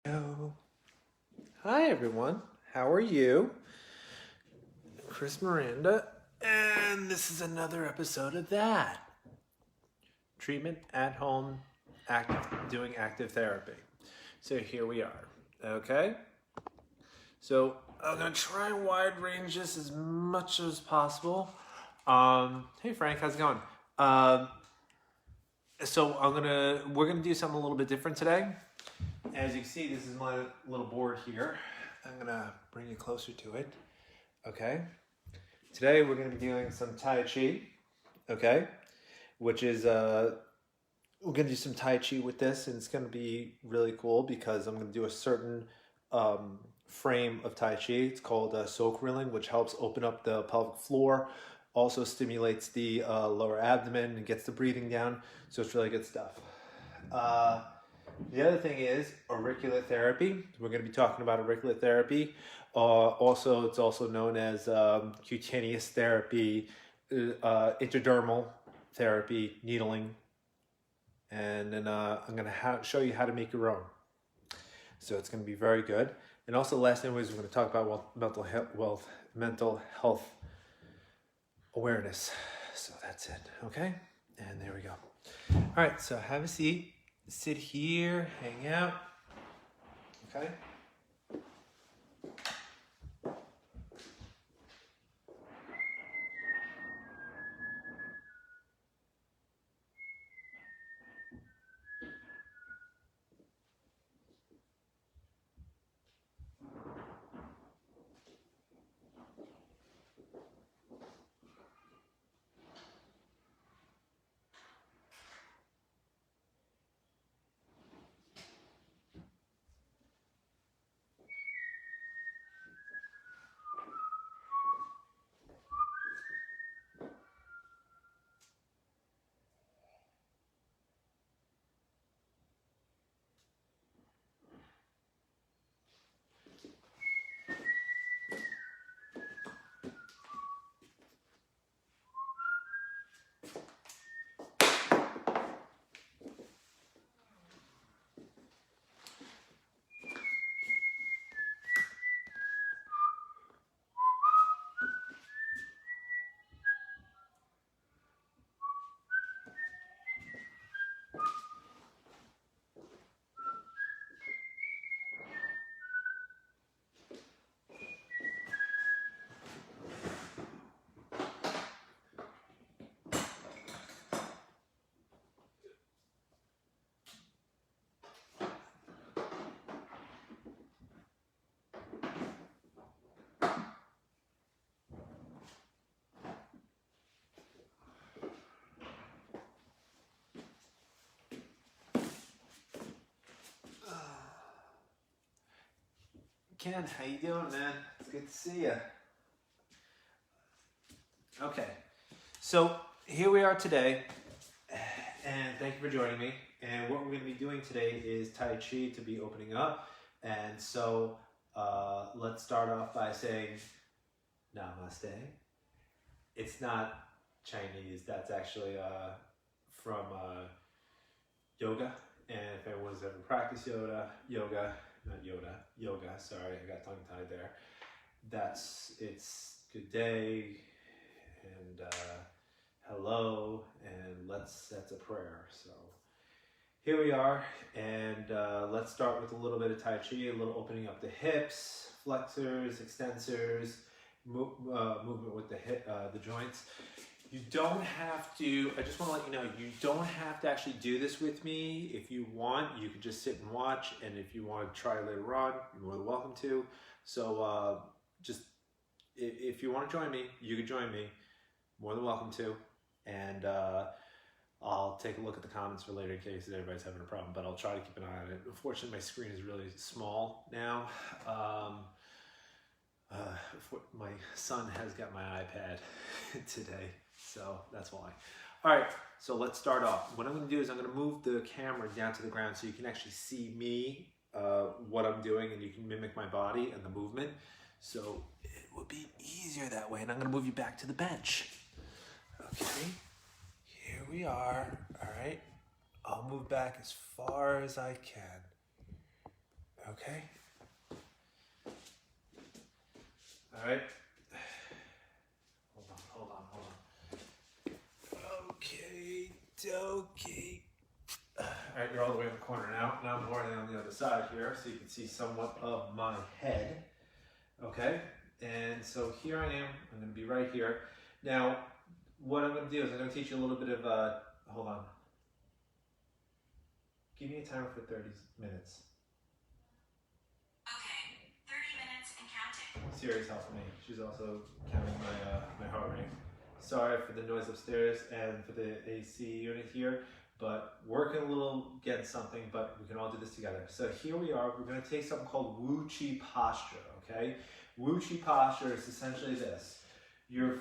Hello. Hi everyone, how are you? Chris Miranda, and this is another episode of that. Treatment at home, doing active therapy. So here we are, okay? So I'm gonna try and wide range this as much as possible. Hey Frank, how's it going? We're gonna do something a little bit different today. As you can see, this is my little board here. I'm gonna bring you closer to it. Okay. Today we're gonna be doing some Tai Chi. Okay. Which is we're gonna do some Tai Chi with this, and it's gonna be really cool because I'm gonna do a certain frame of Tai Chi. It's called Wrealing, which helps open up the pelvic floor. Also stimulates the lower abdomen and gets the breathing down. So it's really good stuff. The other thing is auricular therapy. We're going to be talking about auricular therapy. It's also known as cutaneous therapy, intradermal therapy, needling, and then I'm going to show you how to make your own. So it's going to be very good. And also, the last thing is we're going to talk about mental health awareness. So that's it. Okay, and there we go. All right. So have a seat. Sit here, hang out, okay? Ken, how you doing, man? It's good to see you. Okay, so here we are today, and thank you for joining me. And what we're going to be doing today is Tai Chi to be opening up. And so let's start off by saying Namaste. It's not Chinese. That's actually from yoga. And if anyone's ever practiced yoga, sorry, I got tongue tied there. It's good day and hello, and that's a prayer. So here we are, and let's start with a little bit of Tai Chi, a little opening up the hips, flexors, extensors, movement with the joints. You don't have to, I just want to let you know, you don't have to actually do this with me. If you want, you can just sit and watch, and if you want to try later on, you're more than welcome to. So if you want to join me, you can join me. More than welcome to. And I'll take a look at the comments for later in case everybody's having a problem, but I'll try to keep an eye on it. Unfortunately, my screen is really small now. My son has got my iPad today, so that's why. All right, so let's start off. What I'm going to do is I'm going to move the camera down to the ground so you can actually see me, what I'm doing, and you can mimic my body and the movement. So it will be easier that way, and I'm going to move you back to the bench. Okay, here we are. All right, I'll move back as far as I can. okay? All right. Hold on. Okay, okay. All right, you're all the way in the corner now. Now I'm more on the other side here, so you can see somewhat of my head. Okay, and so here I am. I'm going to be right here. Now, what I'm going to do is I'm going to teach you a little bit of, hold on. Give me a timer for 30 minutes. Okay, 30 minutes and counting. Siri's helping me. She's also counting my heart rate. Sorry for the noise upstairs and for the AC unit here, but working a little, getting something, but we can all do this together. So here we are. We're going to take something called Wu Chi posture, okay? Wu Chi posture is essentially this. Your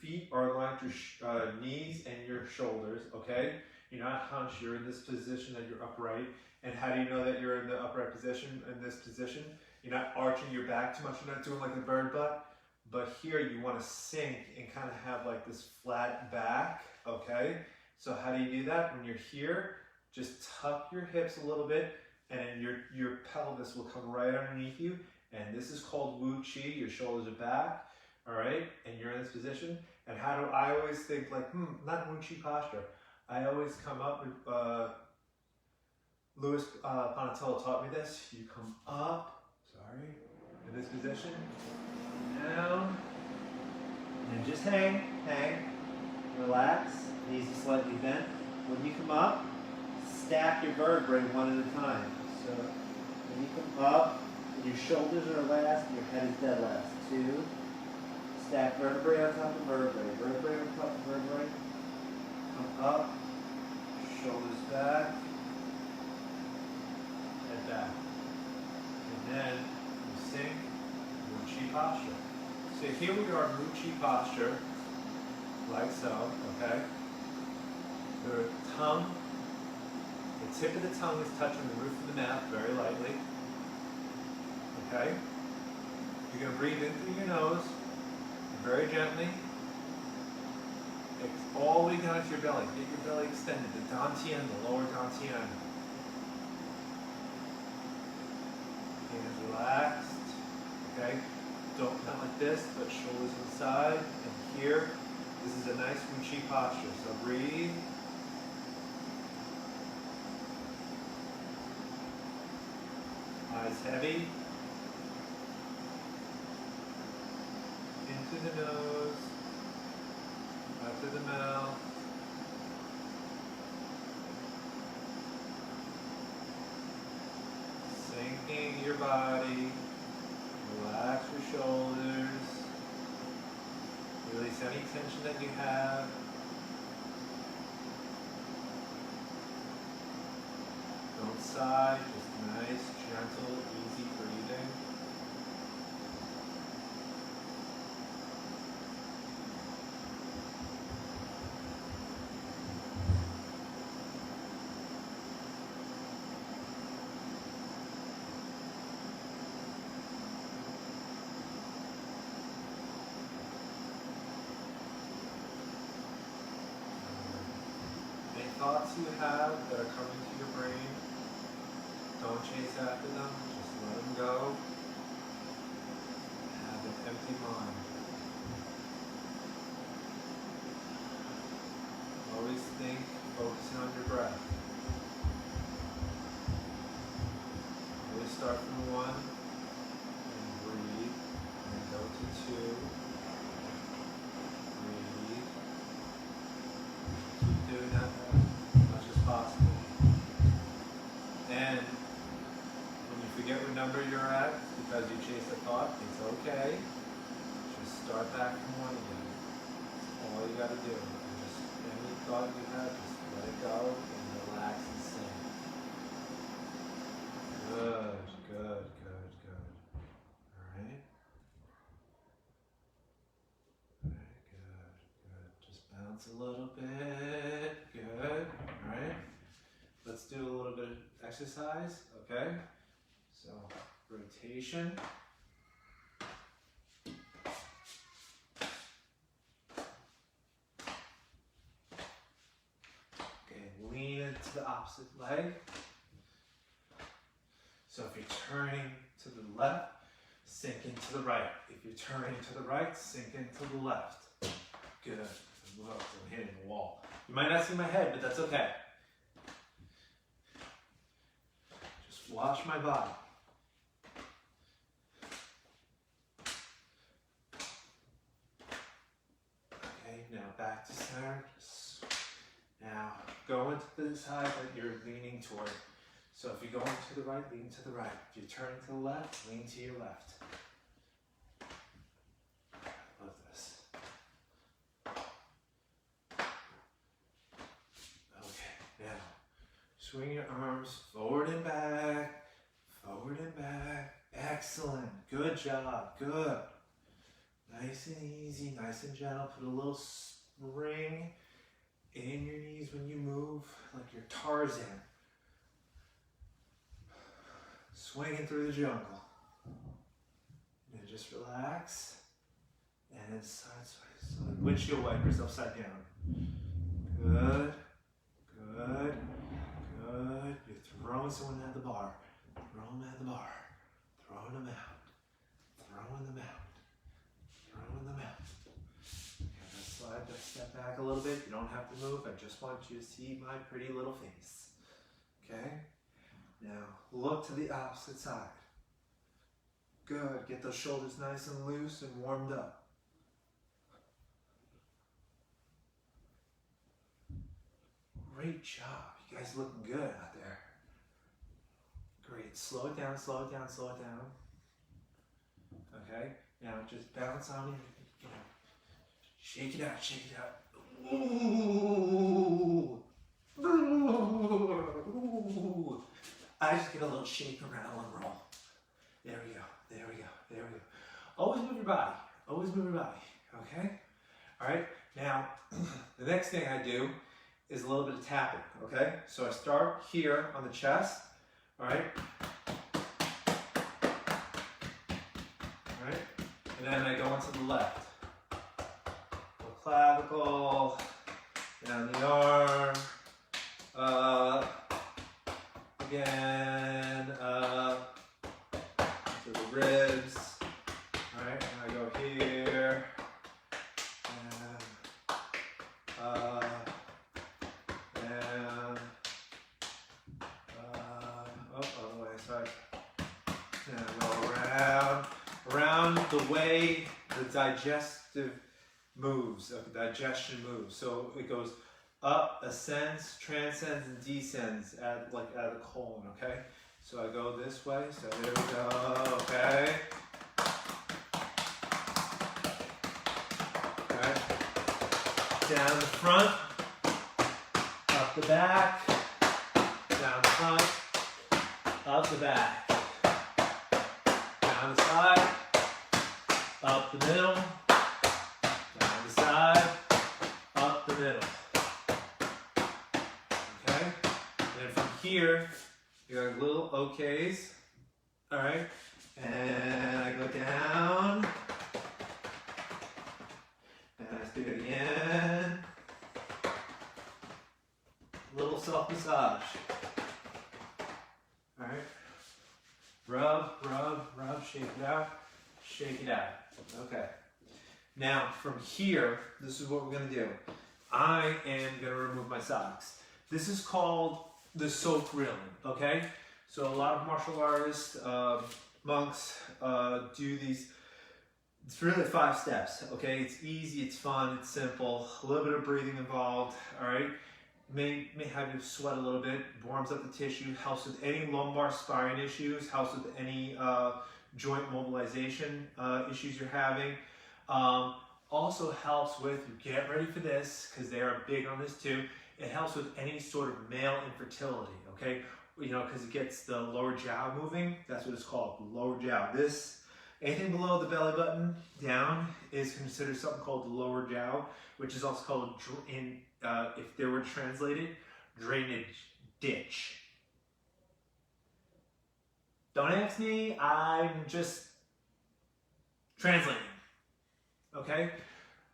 feet are aligned to your knees and your shoulders, okay? You're not hunched, you're in this position that you're upright. And how do you know that you're in the upright position, in this position? You're not arching your back too much, you're not doing like the bird butt. But here you want to sink and kind of have like this flat back, okay? So how do you do that? When you're here, just tuck your hips a little bit and your pelvis will come right underneath you. And this is called Wu Chi, your shoulders are back, all right? And you're in this position. And how do I always think like, not Wu Chi posture. I always come up, Louis Ponatello taught me this. You come up, in this position, down, and just hang, relax, knees are slightly bent. When you come up, stack your vertebrae one at a time. So when you come up, your shoulders are last, and your head is dead last. 2, stack vertebrae on top of vertebrae, vertebrae on top of vertebrae. Come up, shoulders back, head back. And then you sink, Wu Chi posture. So here we are, Wu Chi posture, like so, okay? The tongue, the tip of the tongue is touching the roof of the mouth very lightly, okay? You're going to breathe in through your nose, very gently. It's all the way down to your belly. Get your belly extended, the dantian, the lower dantian. Hands relaxed, okay? Not like this, but shoulders inside. And here, this is a nice Wu Chi posture. So breathe. Eyes heavy. Into the nose. Out through the mouth. Sinking your body. Relax your shoulders. Release any tension that you have. Don't sigh, just nice, gentle, easy breathing. Thoughts you have that are coming to your brain, don't chase after them, just let them go. Have an empty mind. Always think, focusing on your breath. Always start from 1 and breathe, and go to 2. Breathe. Keep doing that possible. And when you forget what number you're at because you chase a thought, it's okay. Just start back from 1 again. That's all you got to do. And just any thought you have, just let it go and relax and sink. Good, good, good, good. All right. Very good, good. Just bounce a little bit. Good. All right. Let's do a little bit of exercise, okay? So, rotation. Okay, lean into the opposite leg. So if you're turning to the left, sink into the right. If you're turning to the right, sink into the left. Good. Whoa, I'm hitting the wall. You might not see my head, but that's okay. Just watch my body. Okay, now back to center. Now go into the side that you're leaning toward. So if you're going to the right, lean to the right. If you're turning to the left, lean to your left. Love this. Okay, now swing your arms forward and back, forward and back. Excellent. Good job. Good. Nice and easy, nice and gentle. Put a little spring in your knees when you move, like you're Tarzan. Swinging through the jungle. And just relax. And then side sway. So windshield wipers upside down. Good. Good. Good. You're throwing someone at the bar. Throw them at the bar. Throwing them out. Throwing them out. Throwing them out. Okay, slide that step back a little bit. You don't have to move. I just want you to see my pretty little face. Okay? Now, look to the opposite side. Good. Get those shoulders nice and loose and warmed up. Great job. You guys looking good out there. Great. Slow it down, slow it down, slow it down. Okay? Now, just bounce on it. You know, shake it out, shake it out. Ooh. Ooh. I just get a little shake, rattle, and roll. There we go, there we go, there we go. Always move your body, always move your body, okay? All right, now, the next thing I do is a little bit of tapping, okay? So I start here on the chest, all right? All right, and then I go into the left. The clavicle, down the arm, again, to the ribs. All right, and I go here, and oh, wait, sorry. And I go around the way the digestive moves, the digestion moves. So it goes up, ascends, transcends, and descends at the colon, okay? So I go this way, so there we go, okay? Alright. Down the front, up the back, down the front, up the back, down the side, up the middle, down the side, up the middle. Okay? And then from here, you got little OKs. Alright? And I go down. And I do it again. Little self-massage. Alright? Rub, rub, rub, shake it out. Shake it out. Okay. Now, from here, this is what we're going to do. I am going to remove my socks. This is called the soak reeling, okay? So a lot of martial artists, monks, do these. It's really 5 steps, okay? It's easy, it's fun, it's simple. A little bit of breathing involved, all right? May have you sweat a little bit, warms up the tissue, helps with any lumbar spine issues, helps with any joint mobilization issues you're having. Also helps with, get ready for this, because they are big on this too, it helps with any sort of male infertility, okay? You know, because it gets the lower jiao moving, that's what it's called, the lower jiao. This, anything below the belly button, down, is considered something called the lower jiao, which is also called, if they were translated, drainage ditch. Don't ask me, I'm just translating. Okay,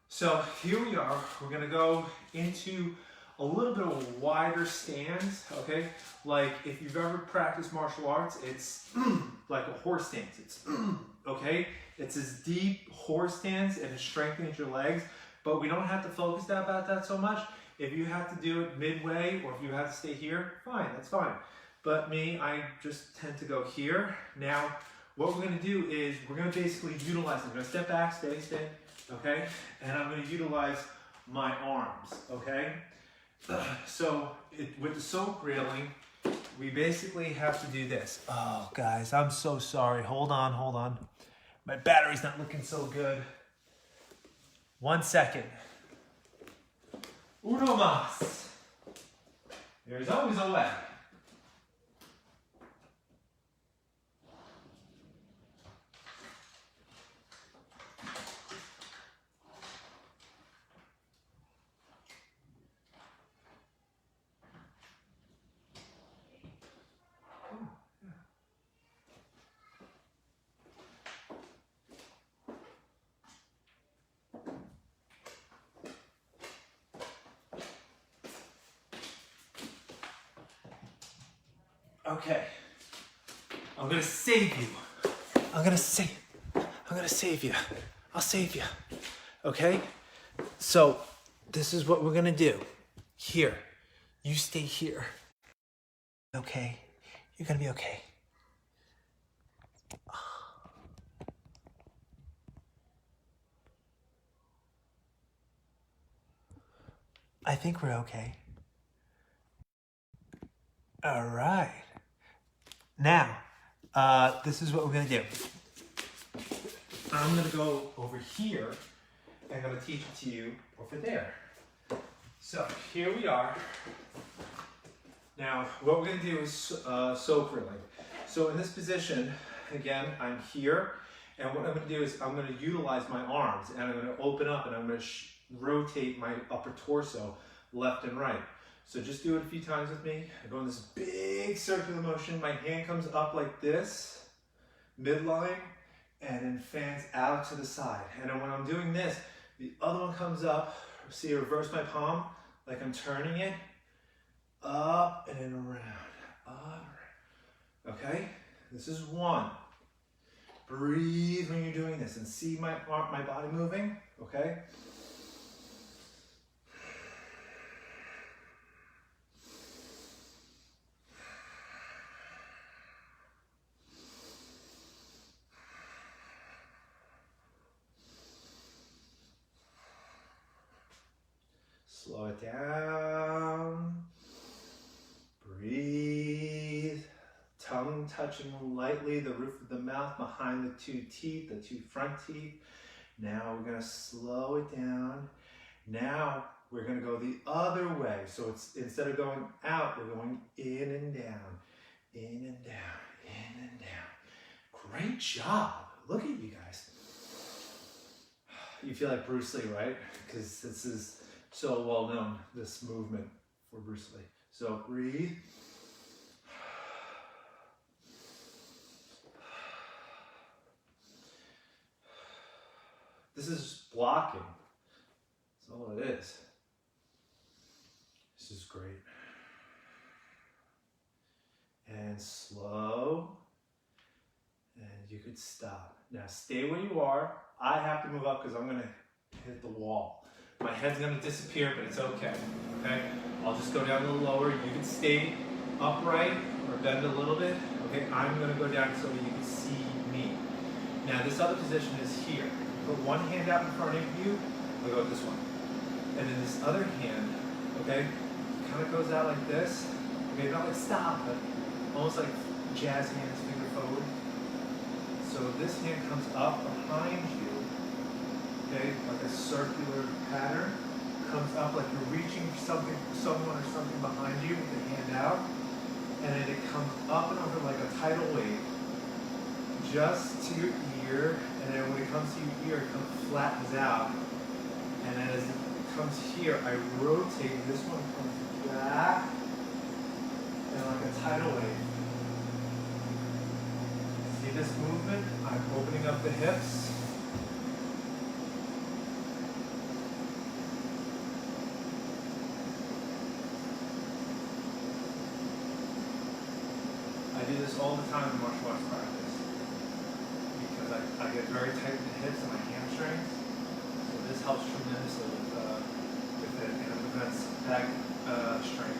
so here we are. We're going to go into a little bit of a wider stance, okay? Like if you've ever practiced martial arts, it's like a horse stance. It's okay? It's this deep horse stance and it strengthens your legs, but we don't have to focus about that so much. If you have to do it midway or if you have to stay here, fine, that's fine. But me, I just tend to go here. Now, what we're gonna do is we're gonna basically utilize, I'm gonna step back, stay, okay? And I'm gonna utilize my arms, okay? So with the soap reeling, we basically have to do this. Oh, guys, I'm so sorry. Hold on. My battery's not looking so good. 1 second. Uno más. There's always a way. Okay, I'm gonna save you. I'm gonna save you. I'll save you. Okay? So, this is what we're gonna do. Here, you stay here. Okay? You're gonna be okay. I think we're okay. All right. Now, this is what we're gonna do. I'm gonna go over here and I'm gonna teach it to you over there. So here we are. Now, what we're gonna do is soap reeling. So in this position, again, I'm here, and what I'm gonna do is I'm gonna utilize my arms and I'm gonna open up and I'm gonna rotate my upper torso left and right. So just do it a few times with me. I go in this big circular motion. My hand comes up like this, midline, and then fans out to the side. And then when I'm doing this, the other one comes up. See, I reverse my palm, like I'm turning it, up and then around, up, okay? This is one. Breathe when you're doing this and see my body moving, okay? Slow it down. Breathe. Tongue touching lightly the roof of the mouth behind the two teeth, the two front teeth. Now we're going to slow it down. Now we're going to go the other way. So it's instead of going out, we're going in and down, in and down, in and down. Great job. Look at you guys. You feel like Bruce Lee, right? Because this is so well known, this movement for Bruce Lee. So breathe. This is blocking. That's all it is. This is great. And slow. And you could stop. Now stay where you are. I have to move up because I'm going to hit the wall. My head's going to disappear, but it's okay. Okay? I'll just go down a little lower. You can stay upright or bend a little bit. Okay? I'm going to go down so you can see me. Now this other position is here. Put one hand out in front of you. I'll go with this one. And then this other hand, okay, kind of goes out like this. Okay, not like stop, but almost like jazz hands, finger forward. So this hand comes up behind you, okay, like a circular pattern. Comes up like you're reaching something, someone or something behind you with the hand out. And then it comes up and over like a tidal wave, just to your ear. And then when it comes to your ear, it flattens out. And then as it comes here, I rotate. This one comes back, and like a tidal wave. See this movement? I'm opening up the hips. this all the time in martial arts practice because I get very tight in the hips and my hamstrings. So this helps tremendously with it, and it prevents back strain.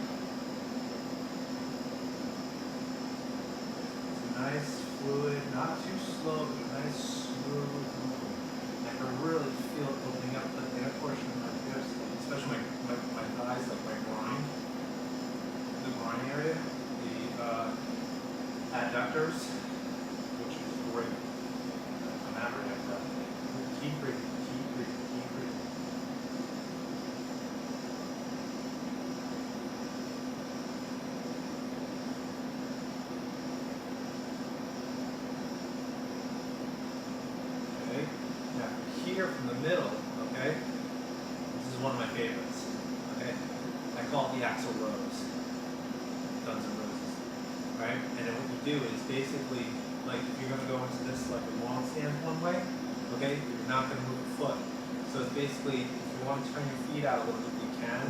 It's a nice fluid, not too slow, but a nice smooth movement. I can really feel it opening up the inner portion of my hips, especially my thighs, like my groin, the groin area, the adductors, which is great. I'm happy at that. Keep breathing, keep breathing, keep breathing. Okay, now here from the middle, okay, this is one of my favorites, okay? I call it the axle rose, Guns N' Roses, right? And then what you do is basically, like if you're gonna go into this like a long stance one way, okay, you're not gonna move a foot. So it's basically, if you want to turn your feet out a little bit, you can,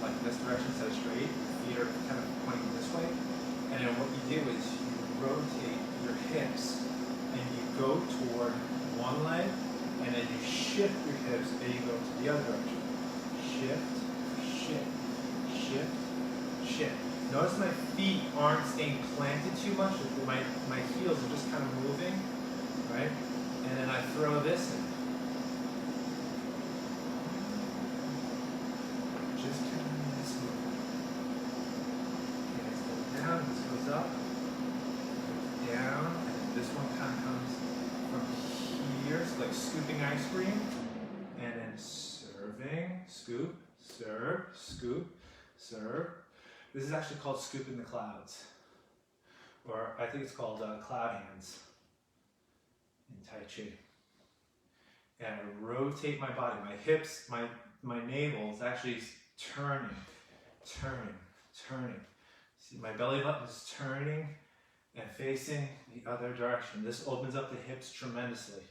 like in this direction instead of straight, your feet are kind of pointing this way. And then what you do is you rotate your hips and you go toward one leg, and then you shift your hips and you go to the other direction. Shift, shift, shift, shift. Notice my feet aren't staying planted too much. My heels are just kind of moving, right? And then I throw this in. Just kind of this movement. Okay, this goes down, this goes up, down, and then this one kind of comes from here. It's like scooping ice cream, and then serving, scoop, serve, scoop, serve. This is actually called scooping the clouds, or I think it's called cloud hands in Tai Chi. And I rotate my body, my hips, my navel is actually turning, turning, turning. See, my belly button is turning and facing the other direction. This opens up the hips tremendously.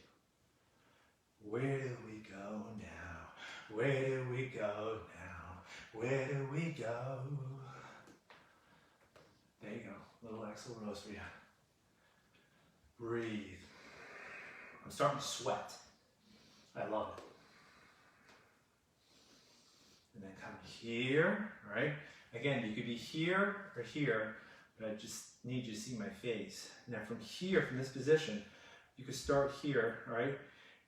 Where do we go now? Where do we go now? Where do we go? There you go, little axle rose for you. Breathe. I'm starting to sweat. I love it. And then come here, right? Again, you could be here or here, but I just need you to see my face. Now from here, from this position, you could start here, right?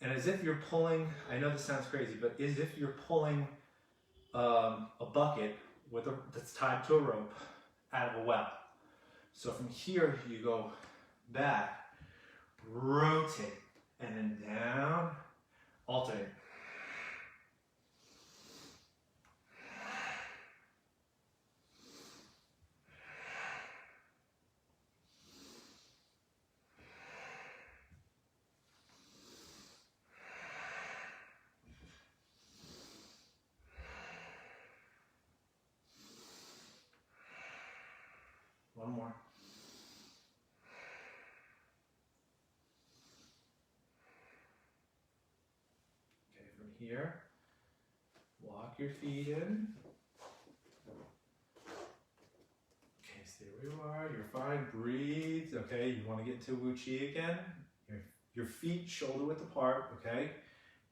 And as if you're pulling, I know this sounds crazy, but as if you're pulling a bucket that's tied to a rope out of a well. So from here, you go back, rotate, and then down, alternate. One more. Okay, from here, walk your feet in. Okay, stay where you are. You're fine. Breathe. Okay, you want to get into Wu Chi again. Your feet shoulder width apart. Okay,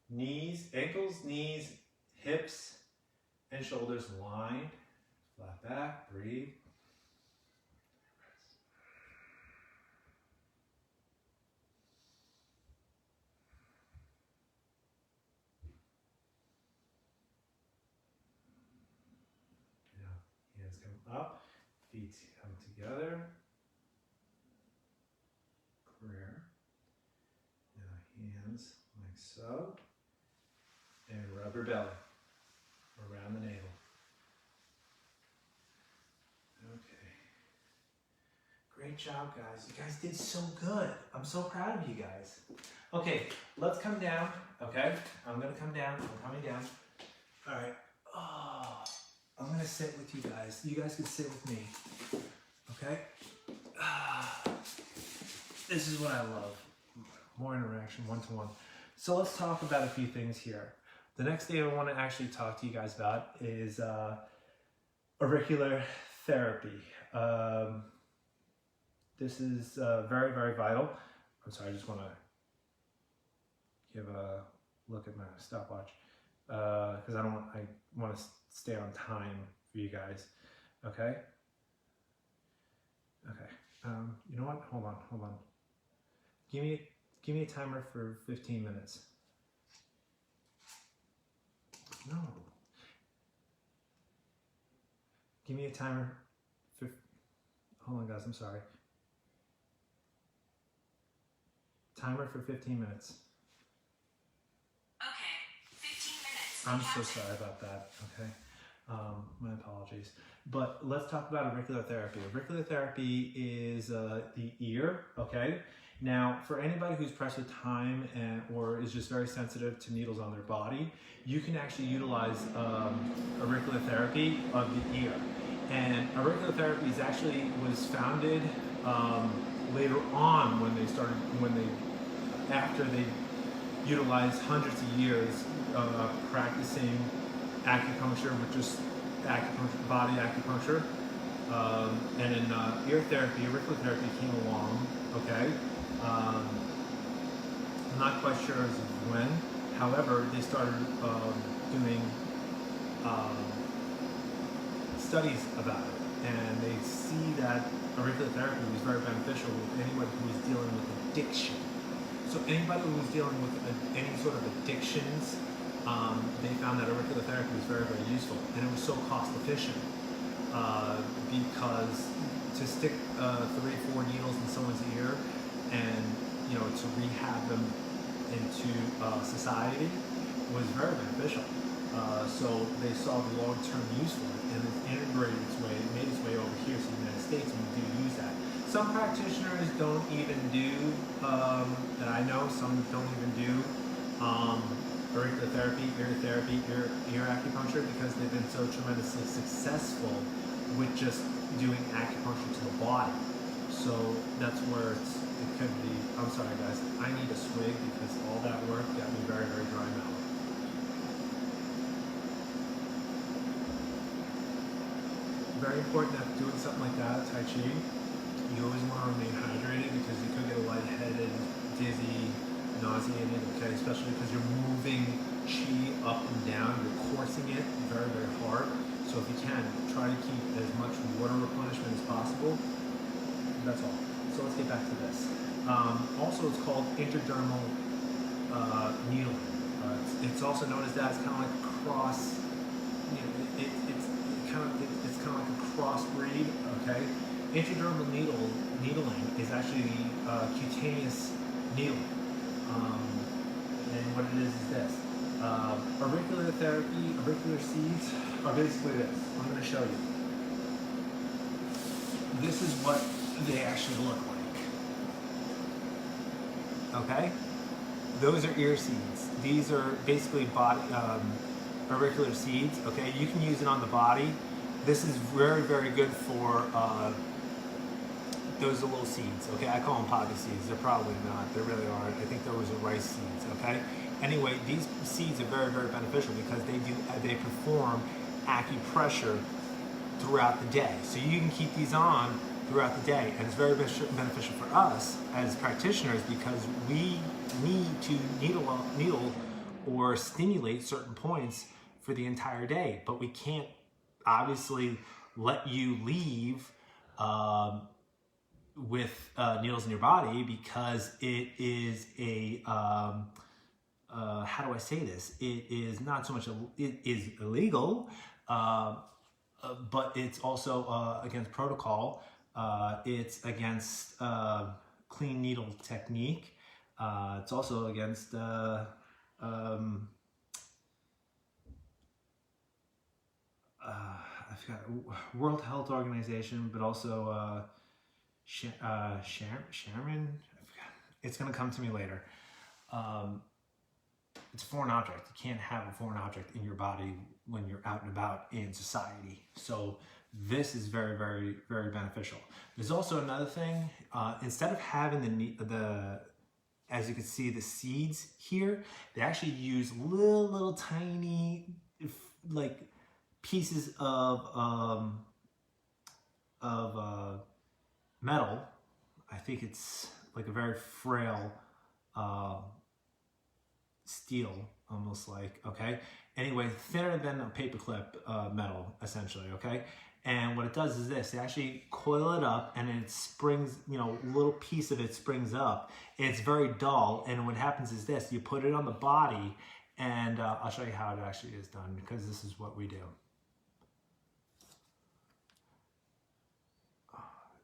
knees, ankles, knees, hips, and shoulders lined. Flat back. Breathe. Hands come up, feet come together. Prayer. Now hands like so. And rub your belly around the navel. Okay. Great job, guys. You guys did so good. I'm so proud of you guys. Okay, let's come down. Okay, I'm gonna come down. I'm coming down. All right. Oh. I'm gonna sit with you guys. You guys can sit with me, okay? This is what I love. More interaction, one-to-one. So let's talk about a few things here. The next thing I want to actually talk to you guys about is auricular therapy. This is very, very vital. I'm sorry, I just want to give a look at my stopwatch because I want to stay on time for you guys. Okay. Okay. You know what? Hold on. Give me a timer for 15 minutes. No. Give me a timer for. Hold on, guys. I'm sorry. Timer for 15 minutes. Okay, 15 minutes. I'm so sorry about that. Okay. My apologies. But let's talk about auricular therapy. Auricular therapy is the ear, okay? Now, for anybody who's pressed with time or is just very sensitive to needles on their body, you can actually utilize auricular therapy of the ear. And auricular therapy was founded later on after they utilized hundreds of years practicing acupuncture, with just acupuncture, body acupuncture, and in ear therapy, auricular therapy came along. Okay, I'm not quite sure as of when. However, they started doing studies about it, and they see that auricular therapy was very beneficial with anybody who was dealing with addiction. So anybody who was dealing with any sort of addictions, they found that auricular therapy was very, very useful, and it was so cost efficient because to stick 3-4 needles in someone's ear and to rehab them into society was very beneficial. So they saw the long-term use for it, and it made its way over here to the United States, and we do use that. Some practitioners don't even do, that I know, some don't even do auricular therapy, ear acupuncture, because they've been so tremendously successful with just doing acupuncture to the body. So that's where it could be. I'm sorry, guys. I need a swig because all that work got me very, very dry mouth. Very important that doing something like that, Tai Chi, you always want to remain hydrated because you could get lightheaded, dizzy, nauseated, okay? Especially because you're moving chi up and down, you're coursing it very, very hard. So if you can, try to keep as much water replenishment as possible. That's all. So let's get back to this. Also, it's called intradermal needling. It's also known as that. It's kind of like a cross. It's kind of like a crossbreed. Okay. Intradermal needling is actually cutaneous needling. And what it is this. Auricular therapy, auricular seeds are basically this. I'm going to show you. This is what they actually look like. Okay? Those are ear seeds. These are basically body auricular seeds. Okay? You can use it on the body. This is very, very good for those are little seeds. Okay? I call them poppy seeds. They're probably not. They really aren't. I think those are rice seeds. Okay? Anyway, these seeds are very, very beneficial because they perform acupressure throughout the day. So you can keep these on throughout the day, and it's very beneficial for us as practitioners because we need to needle or stimulate certain points for the entire day, but we can't obviously let you leave with needles in your body because it is a how do I say this? It is not so much it is illegal, but it's also against protocol. It's against clean needle technique. It's also against I forgot, World Health Organization, but also Sharon. I forgot. It's gonna come to me later. It's a foreign object. You can't have a foreign object in your body when you're out and about in society. So this is very, very, very beneficial. There's also another thing. Instead of having the as you can see, the seeds here, they actually use little tiny, like pieces of metal. I think it's like a very frail steel, almost like, okay? Anyway, thinner than a paperclip metal, essentially, okay? And what it does is this, it actually coil it up and it springs, you know, a little piece of it springs up. It's very dull, and what happens is this, you put it on the body, and I'll show you how it actually is done, because this is what we do.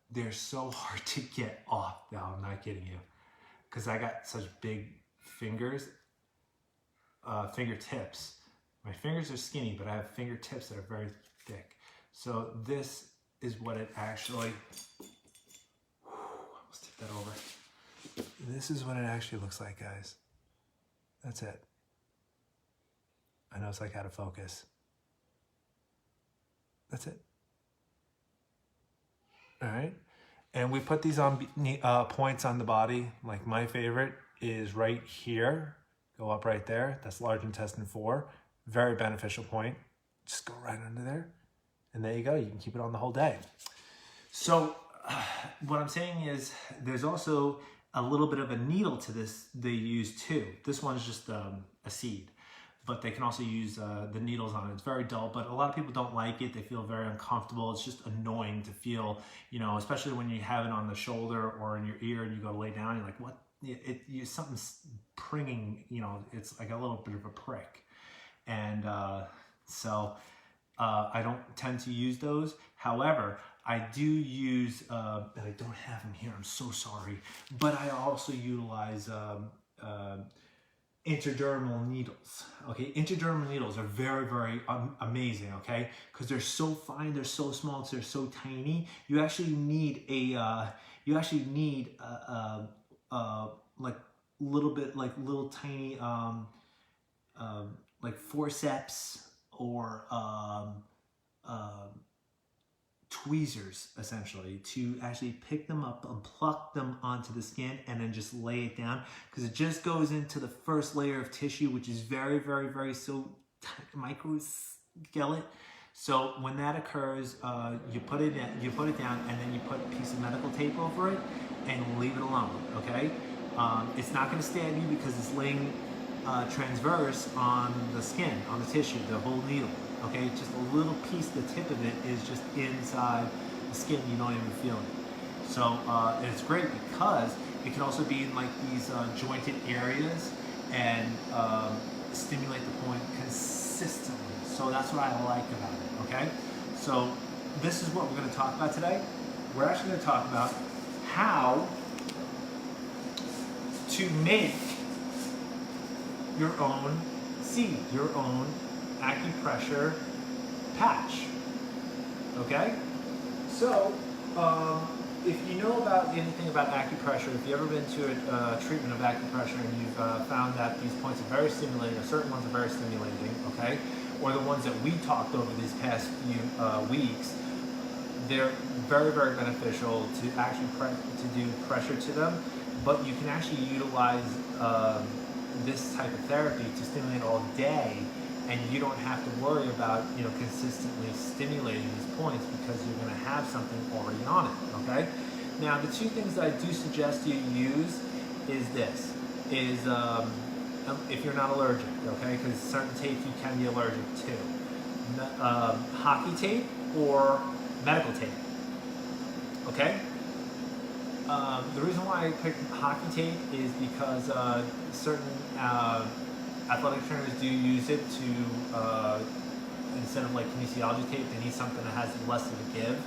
They're so hard to get off, now I'm not kidding you, because I got such big fingers, fingertips. My fingers are skinny, but I have fingertips that are very thick. So this is what it actually, let's tip that over. This is what it actually looks like, guys. That's it. I know it's like out of focus. That's it. All right. And we put these on points on the body. Like my favorite is right here. Go up right there. That's large intestine 4. Very beneficial point. Just go right under there. And there you go. You can keep it on the whole day. So what I'm saying is there's also a little bit of a needle to this they use too. This one's just a seed, but they can also use the needles on it. It's very dull, but a lot of people don't like it. They feel very uncomfortable. It's just annoying to feel, you know, especially when you have it on the shoulder or in your ear and you go to lay down, you're like, what? Something's pringing, you know, it's like a little bit of a prick. And so I don't tend to use those. However, I do use, and I don't have them here, I'm so sorry, but I also utilize intradermal needles. Okay, intradermal needles are very, very amazing. Okay, because they're so fine, they're so small, they're so tiny. You actually need a, like little bit, like little tiny, like forceps or tweezers, essentially, to actually pick them up and pluck them onto the skin and then just lay it down, because it just goes into the first layer of tissue, which is very, very, very microskeletal. So when that occurs, you put it down, and then you put a piece of medical tape over it and leave it alone. Okay, it's not going to stab you because it's laying transverse on the skin, on the tissue, the whole needle. Okay, just a little piece, the tip of it is just inside the skin, you don't even feel it. So and it's great because it can also be in like these jointed areas and stimulate the point consistently. So that's what I like about it, okay? So this is what we're going to talk about today. We're actually going to talk about how to make your own seed, your own acupressure patch. Okay? So, if you know about anything about acupressure, if you've ever been to a treatment of acupressure and you've found that these points are very stimulating, or certain ones are very stimulating, okay? Or the ones that we talked over these past few weeks, they're very, very beneficial to actually to do pressure to them, but you can actually utilize this type of therapy to stimulate all day, and you don't have to worry about, you know, consistently stimulating these points because you're going to have something already on it, okay? Now, the two things that I do suggest you use is this, is if you're not allergic, okay, because certain tapes you can be allergic to. Hockey tape or medical tape, okay? The reason why I picked hockey tape is because certain athletic trainers do use it to, instead of like kinesiology tape, they need something that has less of a give.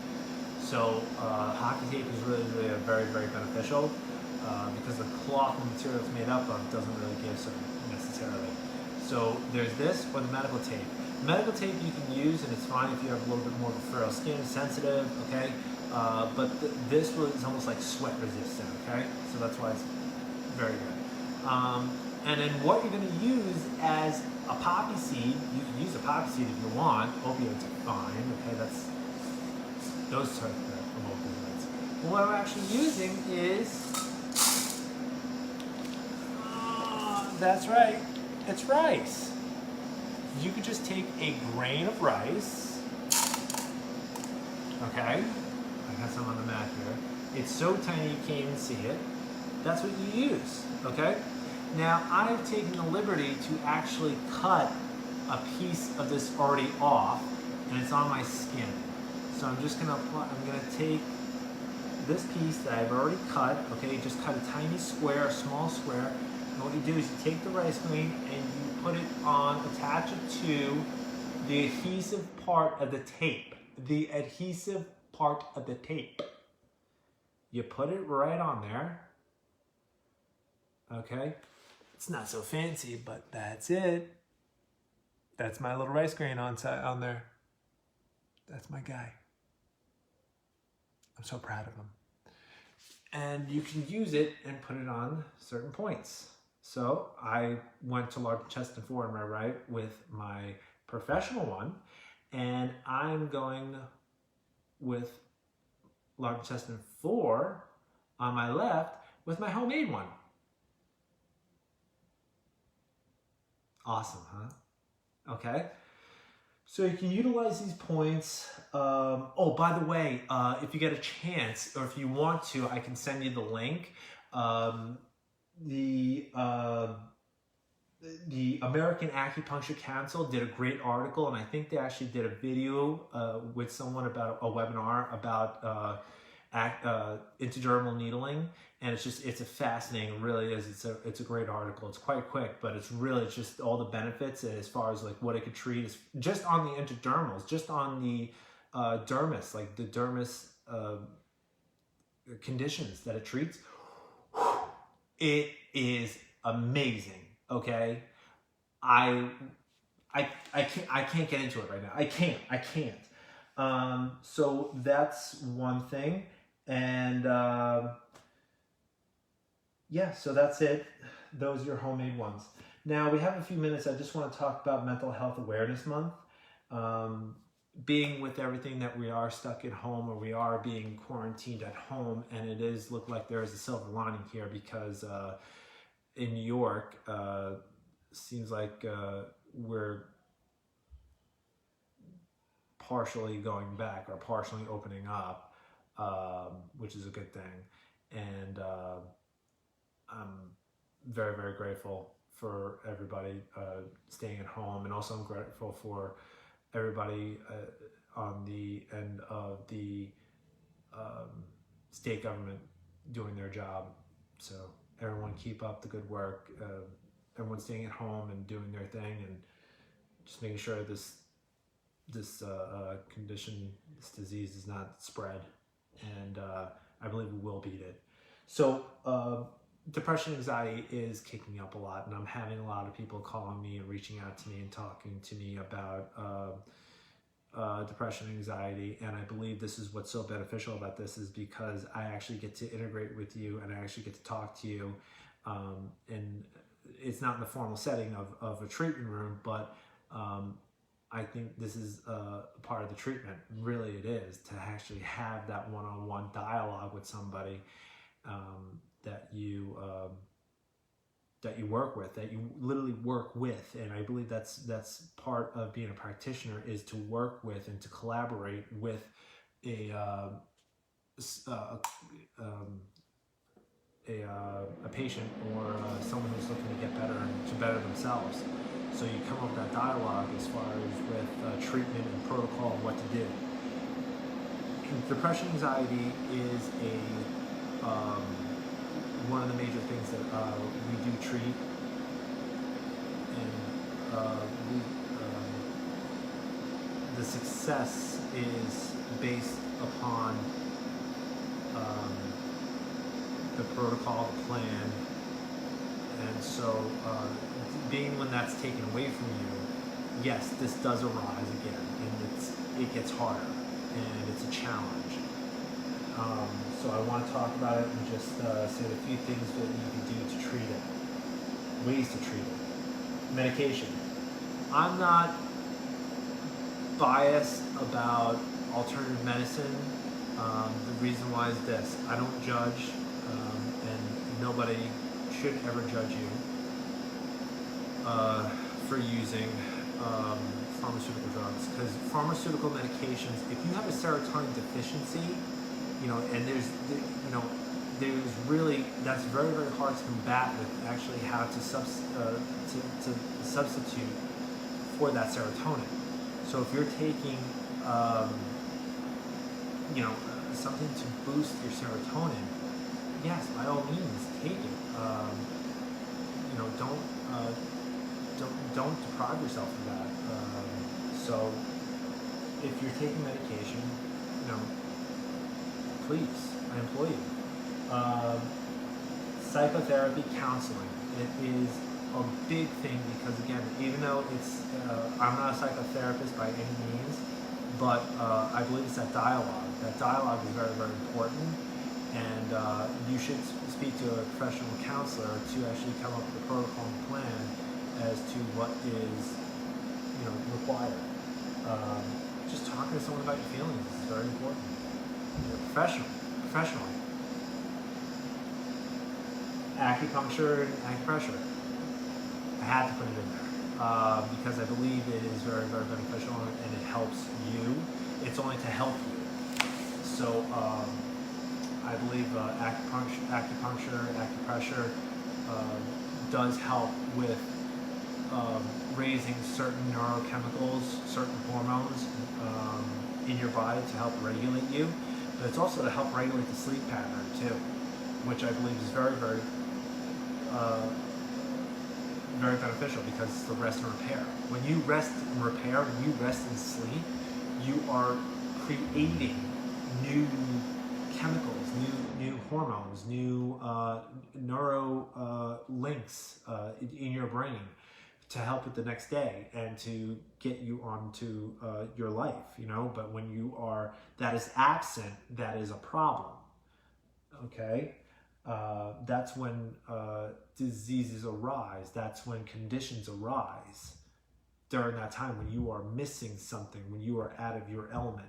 So hockey tape is really, really very, very beneficial because the cloth and material it's made up of doesn't really give so necessarily. So there's this or the medical tape. Medical tape you can use, and it's fine if you have a little bit more of a frail skin, sensitive, okay? But this is almost like sweat resistant, okay? So that's why it's very good. And then what you're going to use as a poppy seed, you can use a poppy seed if you want. Opioids are fine, okay? That's those types of opioids. But what I'm actually using is, that's right, it's rice. You could just take a grain of rice, okay? I got some on the mat here. It's so tiny you can't even see it. That's what you use, okay? Now, I've taken the liberty to actually cut a piece of this already off, and it's on my skin. So I'm just gonna apply, I'm gonna take this piece that I've already cut, okay? Just cut a tiny square, a small square. And what you do is you take the rice grain and you put it on, attach it to the adhesive part of the tape. The adhesive part of the tape. You put it right on there, okay? It's not so fancy, but that's it. That's my little rice grain on there. That's my guy. I'm so proud of him. And you can use it and put it on certain points. So I went to large intestine 4 on my right with my professional one, and I'm going with large intestine 4 on my left with my homemade one. Awesome, huh? Okay. So you can utilize these points. Oh, by the way, if you get a chance, or if you want to, I can send you the link. The American Acupuncture Council did a great article, and I think they actually did a video with someone about a webinar about intradermal needling, and it's a fascinating, it really is. It's a great article. It's quite quick, but it's really just all the benefits as far as like what it could treat is just on the intradermals, just on the dermis, like the dermis conditions that it treats. It is amazing. Okay, I can't get into it right now. I can't. So that's one thing, and yeah, so that's it. Those are your homemade ones. Now we have a few minutes. I just want to talk about Mental Health Awareness Month. Being with everything that we are stuck at home, or we are being quarantined at home, and it is look like there is a silver lining here, because in New York, seems like we're partially going back, or partially opening up, which is a good thing. And I'm very, very grateful for everybody staying at home, and also I'm grateful for everybody on the end of the state government doing their job. So everyone keep up the good work. Everyone's staying at home and doing their thing, and just making sure this condition, this disease, does not spread. And I believe we will beat it. So depression, anxiety is kicking up a lot, and I'm having a lot of people calling me and reaching out to me and talking to me about depression, anxiety, and I believe this is what's so beneficial about this, is because I actually get to integrate with you, and I actually get to talk to you, and it's not in the formal setting of a treatment room, but I think this is a part of the treatment. Really it is, to actually have that one-on-one dialogue with somebody that you work with, that you literally work with. And I believe that's part of being a practitioner, is to work with and to collaborate with a patient, or someone who's looking to get better and to better themselves. So you come up with that dialogue as far as with treatment and protocol and what to do. Depression, anxiety is one of the major things that we do treat, and the success is based upon the protocol, the plan, and so being when that's taken away from you, yes, this does arise again, and it gets harder, and it's a challenge. So I want to talk about it and just say a few things that you can do to treat it, ways to treat it. Medication. I'm not biased about alternative medicine. The reason why is this: I don't judge, and nobody should ever judge you for using pharmaceutical drugs, because pharmaceutical medications, if you have a serotonin deficiency, and there's really, that's very, very hard to combat with actually how to substitute for that serotonin. So if you're taking, something to boost your serotonin, yes, by all means, take it. Don't deprive yourself of that. So if you're taking medication, please, I implore you. Psychotherapy, counseling, it is a big thing because, again, even though I'm not a psychotherapist by any means, but I believe it's that dialogue. That dialogue is very, very important, and you should speak to a professional counselor to actually come up with a protocol and plan as to what is, required. Just talking to someone about your feelings is very important. Professionally. Acupuncture and acupressure. I had to put it in there because I believe it is very, very beneficial and it helps you. It's only to help you. So I believe acupuncture, acupressure does help with raising certain neurochemicals, certain hormones in your body to help regulate you. But it's also to help regulate the sleep pattern too, which I believe is very, very, very beneficial because it's the rest and repair. When you rest and repair, when you rest and sleep, you are creating new chemicals, new hormones, new neuro links in your brain to help with the next day and to get you onto your life, but when that is absent, that is a problem, okay? That's when diseases arise, that's when conditions arise during that time, when you are missing something, when you are out of your element.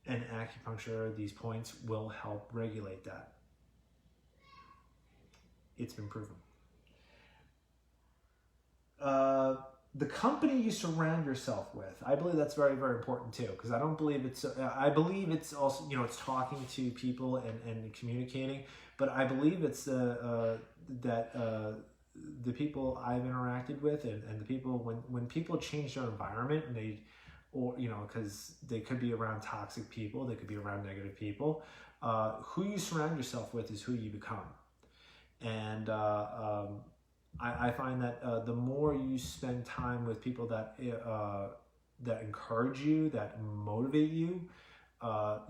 And acupuncture, these points will help regulate that. It's been proven. The company you surround yourself with, I believe that's very, very important too, because I believe it's also, it's talking to people and communicating, but I believe it's that the people I've interacted with and the people, when people change their environment and because they could be around toxic people, they could be around negative people, who you surround yourself with is who you become. And I find that the more you spend time with people that encourage you, that motivate you,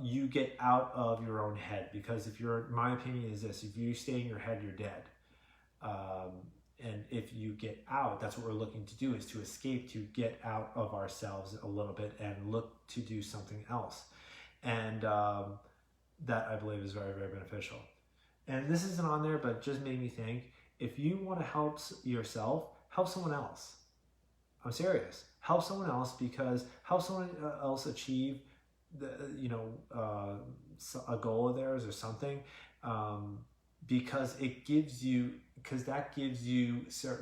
you get out of your own head. Because my opinion is this: if you stay in your head, you're dead. And if you get out, that's what we're looking to do, is to escape, to get out of ourselves a little bit and look to do something else. And that I believe is very, very beneficial. And this isn't on there, but just made me think, if you want to help yourself, help someone else. I'm serious. Help someone else, because help someone else achieve a goal of theirs or something, because that gives you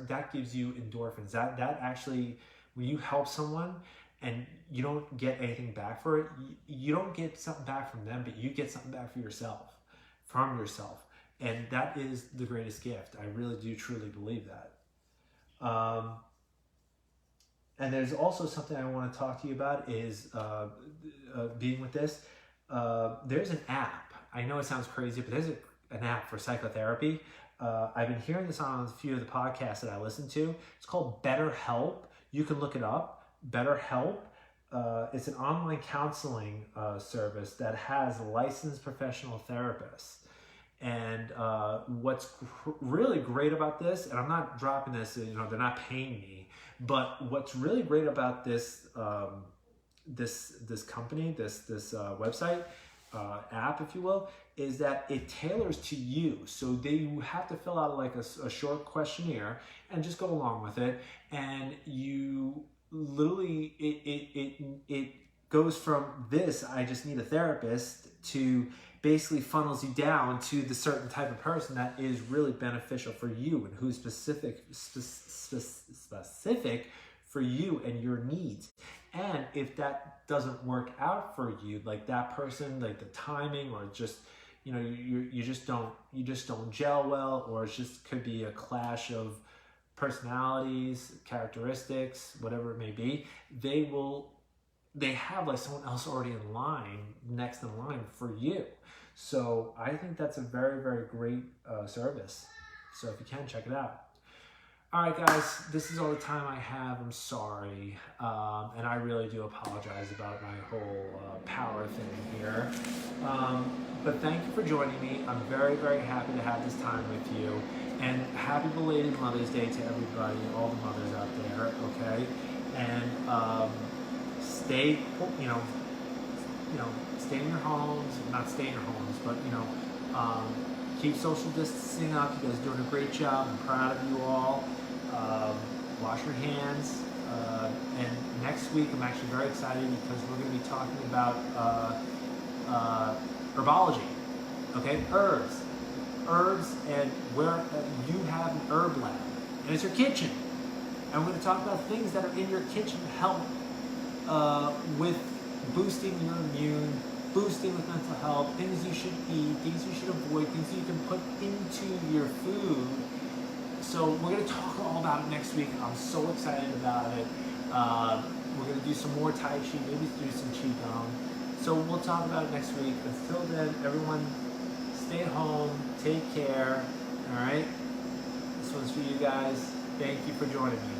endorphins. That actually, when you help someone and you don't get anything back for it, you don't get something back from them, but you get something back from yourself. And that is the greatest gift. I really do truly believe that. And there's also something I want to talk to you about is being with this. There's an app. I know it sounds crazy, but there's an app for psychotherapy. I've been hearing this on a few of the podcasts that I listen to. It's called BetterHelp. You can look it up. BetterHelp. It's an online counseling service that has licensed professional therapists. And what's really great about this, and I'm not dropping this, they're not paying me, but what's really great about this this company, this website, app, if you will, is that it tailors to you. So you have to fill out like a short questionnaire and just go along with it. And you literally, it goes from this, I just need a therapist, to basically funnels you down to the certain type of person that is really beneficial for you and who's specific for you and your needs. And if that doesn't work out for you, like that person, like the timing, or just, you know, you just don't gel well, or it just could be a clash of personalities, characteristics, whatever it may be, they have like someone else already in line, next in line for you. So I think that's a very, very great service. So if you can, check it out. All right, guys, this is all the time I have. I'm sorry. And I really do apologize about my whole power thing here. But thank you for joining me. I'm very, very happy to have this time with you. And happy belated Mother's Day to everybody, all the mothers out there, okay? And stay, stay in your homes, not stay in your homes, but, keep social distancing up. You guys are doing a great job. I'm proud of you all. Wash your hands. And next week, I'm actually very excited because we're going to be talking about herbology, okay? Herbs, and where you have an herb lab, and it's your kitchen. And we're going to talk about things that are in your kitchen to help with boosting your immune, boosting with mental health, things you should eat, things you should avoid, things you can put into your food. So we're going to talk all about it next week. I'm so excited about it. We're going to do some more Tai Chi, maybe do some Qi Gong. So we'll talk about it next week. Until then, everyone, stay at home, take care, all right? This one's for you guys. Thank you for joining me.